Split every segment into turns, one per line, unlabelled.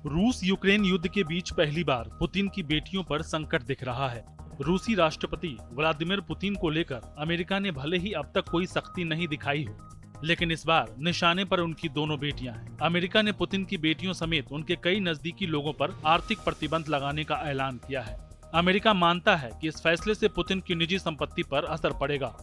रूस यूक्रेन युद्ध के बीच पहली बार पुतिन की बेटियों पर संकट दिख रहा है। रूसी राष्ट्रपति व्लादिमीर पुतिन को लेकर अमेरिका ने भले ही अब तक कोई सख्ती नहीं दिखाई हो, लेकिन इस बार निशाने पर उनकी दोनों बेटियां हैं। अमेरिका ने पुतिन की बेटियों समेत उनके कई नजदीकी लोगों पर आर्थिक प्रतिबंध लगाने का ऐलान किया है। अमेरिका मानता है कि इस फैसले से पुतिन की निजी संपत्ति पर असर पड़ेगा।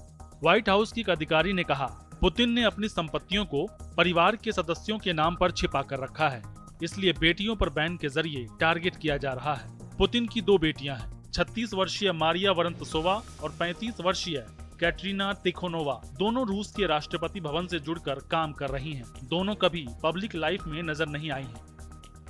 व्हाइट हाउस की एक अधिकारी ने कहा, पुतिन ने अपनी संपत्तियों को परिवार के सदस्यों के नाम पर छिपा कर रखा है, इसलिए बेटियों पर बैन के जरिए टारगेट किया जा रहा है। पुतिन की दो बेटियां हैं, 36 वर्षीय मारिया वोरोंतसोवा और 35 वर्षीय कैटरीना तिखोनोवा। दोनों रूस के राष्ट्रपति भवन से जुड़कर काम कर रही हैं। दोनों कभी पब्लिक लाइफ में नजर नहीं आई हैं।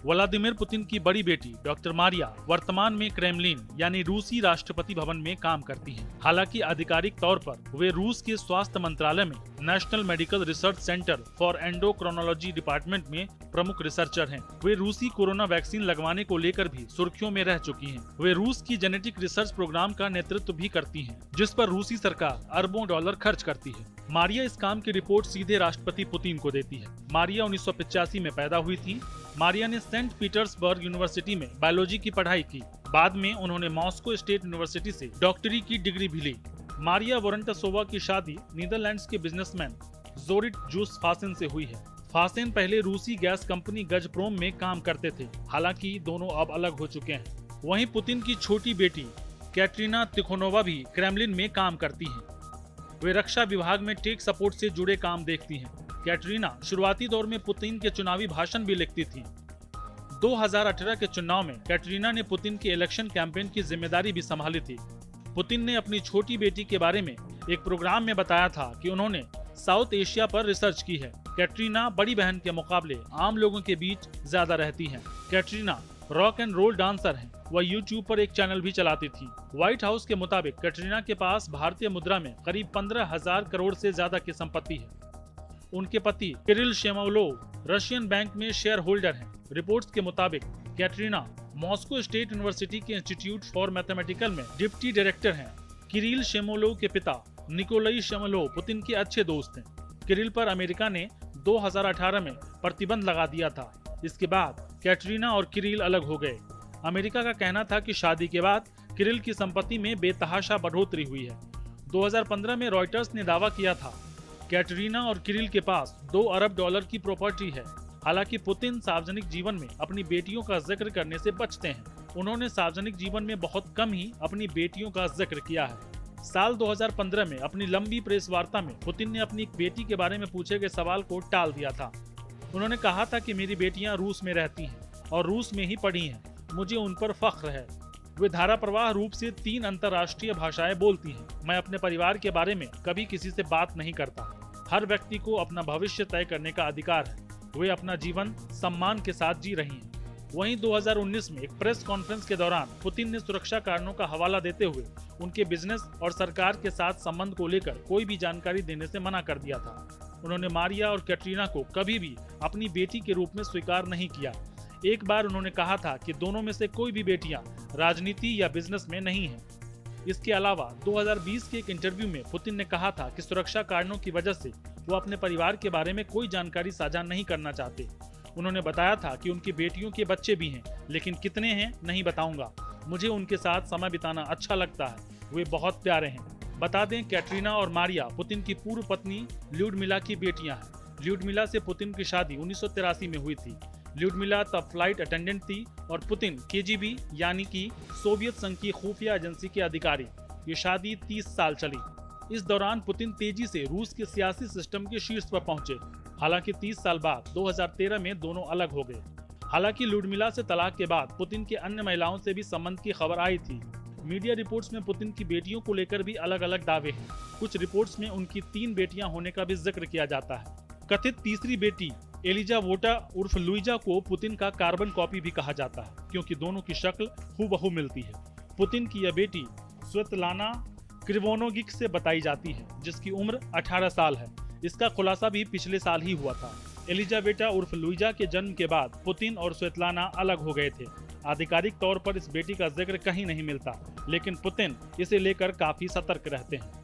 व्लादिमीर पुतिन की बड़ी बेटी डॉक्टर मारिया वर्तमान में क्रेमलिन यानी रूसी राष्ट्रपति भवन में काम करती हैं। हालांकि आधिकारिक तौर पर वे रूस के स्वास्थ्य मंत्रालय में national medical research centre for endocrinology department में प्रमुख रिसर्चर हैं। वे रूसी कोरोना वैक्सीन लगवाने को लेकर भी सुर्खियों में रह चुकी हैं। वे रूस की जेनेटिक रिसर्च प्रोग्राम का नेतृत्व भी करती हैं, जिस पर रूसी सरकार अरबों डॉलर खर्च करती है। मारिया इस काम की रिपोर्ट सीधे राष्ट्रपति पुतिन को देती है। मारिया 1985 में पैदा हुई थी। मारिया ने सेंट पीटर्सबर्ग यूनिवर्सिटी में बायोलॉजी की पढ़ाई की। बाद में उन्होंने मॉस्को स्टेट यूनिवर्सिटी से डॉक्टरी की डिग्री भी ली। मारिया वोरोंतसोवा की शादी नीदरलैंड्स के बिजनेसमैन जोरिट जूस फासेन से हुई है। फासेन पहले रूसी गैस कंपनी गजप्रोम में काम करते थे। हालांकि दोनों अब अलग हो चुके हैं। वहीं पुतिन की छोटी बेटी कैटरीना तिखोनोवा भी क्रेमलिन में काम करती हैं। वे रक्षा विभाग में टेक सपोर्ट से जुड़े काम देखती हैं। कैटरीना शुरुआती दौर में पुतिन के चुनावी भाषण भी लिखती थी। 2018 के चुनाव में कैटरीना ने पुतिन के इलेक्शन कैंपेन की जिम्मेदारी भी संभाली थी। पुतिन ने अपनी छोटी बेटी के बारे में एक प्रोग्राम में बताया था कि उन्होंने साउथ एशिया पर रिसर्च की है। कैटरीना बड़ी बहन के मुकाबले आम लोगों के बीच ज्यादा रहती हैं। Katrina rock and roll dancer हैं। वह यूट्यूब पर एक चैनल भी चलाती थी। व्हाइट हाउस के मुताबिक कैटरीना के पास भारतीय मुद्रा में करीब 15,000 करोड़ से ज्यादा की संपत्ति है। उनके पति किरिल शेमोलोव रशियन बैंक में शेयर होल्डर हैं। रिपोर्ट्स के मुताबिक कैटरीना मॉस्को स्टेट यूनिवर्सिटी के इंस्टीट्यूट फॉर मैथमेटिकल में डिप्टी डायरेक्टर हैं। किरिल शेमोलोव के पिता निकोलाई शेमोलोव पुतिन के अच्छे दोस्त हैं। किरिल पर अमेरिका ने 2018 में प्रतिबंध लगा दिया था। इसके बाद कैटरीना और किरिल अलग हो गए। अमेरिका का कहना था कि शादी के बाद किरिल की संपत्ति में बेतहाशा बढ़ोतरी हुई है। 2015 में रॉयटर्स ने दावा किया था कैटरीना और किरिल के पास 2 अरब डॉलर की प्रॉपर्टी है। हालांकि पुतिन सार्वजनिक जीवन में अपनी बेटियों का जिक्र करने से बचते हैं। उन्होंने सार्वजनिक जीवन में बहुत कम ही अपनी बेटियों का जिक्र किया है। साल 2015 में अपनी लंबी प्रेस वार्ता में पुतिन ने अपनी बेटी के बारे में पूछे गए सवाल को टाल दिया था। उन्होंने कहा था कि मेरी बेटियां रूस में रहती हैं और रूस में ही पढ़ी हैं। मुझे उन पर फख्र है। वे धाराप्रवाह रूप से 3 अंतर्राष्ट्रीय भाषाएं बोलती हैं। मैं अपने परिवार के बारे में कभी किसी से बात नहीं करता। हर व्यक्ति को अपना भविष्य तय करने का अधिकार है। वे अपना जीवन सम्मान के साथ जी रही हैं। वहीं 2019 में एक प्रेस कॉन्फ्रेंस के दौरान पुतिन ने सुरक्षा कारणों का हवाला देते हुए उनके बिजनेस और सरकार के साथ संबंध को लेकर कोई भी जानकारी देने से मना कर दिया था। उन्होंने मारिया और कैटरीना को कभी भी अपनी बेटी के रूप में स्वीकार नहीं किया। एक बार उन्होंने कहा था कि दोनों में से कोई भी बेटियां राजनीति या बिजनेस में नहीं हैं। इसके अलावा 2020 के एक इंटरव्यू में पुतिन ने कहा था कि सुरक्षा कारणों की वजह से वो अपने परिवार के बारे में कोई जानकारी साझा नहीं करना चाहते। उन्होंने बताया था कि उनकी बेटियों के बच्चे भी हैं, लेकिन कितने हैं नहीं बताऊंगा। मुझे उनके साथ समय बिताना अच्छा लगता है। वे बहुत प्यारे हैं। बता दें, कैटरीना और मारिया पुतिन की पूर्व पत्नी ल्यूडमिला की बेटियां हैं। ल्यूडमिला से पुतिन की शादी 1983 में हुई थी। ल्यूडमिला तब फ्लाइट अटेंडेंट थी और पुतिन केजीबी यानी कि सोवियत संघ की खुफिया एजेंसी के अधिकारी। ये शादी 30 साल चली। इस दौरान पुतिन तेजी से रूस के सियासी सिस्टम के शीर्ष पर पहुंचे। हालांकि 30 साल बाद 2013 में दोनों अलग हो गए। हालांकि ल्यूडमिला से तलाक के बाद पुतिन के अन्य महिलाओं से भी संबंध की खबर आई थी। मीडिया रिपोर्ट्स में पुतिन की बेटियों को लेकर भी अलग अलग दावे हैं। कुछ रिपोर्ट्स में उनकी 3 बेटियां होने का भी जिक्र किया जाता है। कथित तीसरी बेटी एलिजावोटा उर्फ लुइजा को पुतिन का कार्बन कॉपी भी कहा जाता है, क्योंकि दोनों की शक्ल हूबहू मिलती है। पुतिन की यह बेटी स्वेतलाना क्रिवोनोगिक से बताई जाती है, जिसकी उम्र 18 साल है। इसका खुलासा भी पिछले साल ही हुआ था। एलिजावेटा उर्फ लुइजा के जन्म के बाद पुतिन और स्वेतलाना अलग हो गए थे। आधिकारिक तौर पर इस बेटी का जिक्र कहीं नहीं मिलता, लेकिन पुतिन इसे लेकर काफी सतर्क रहते हैं।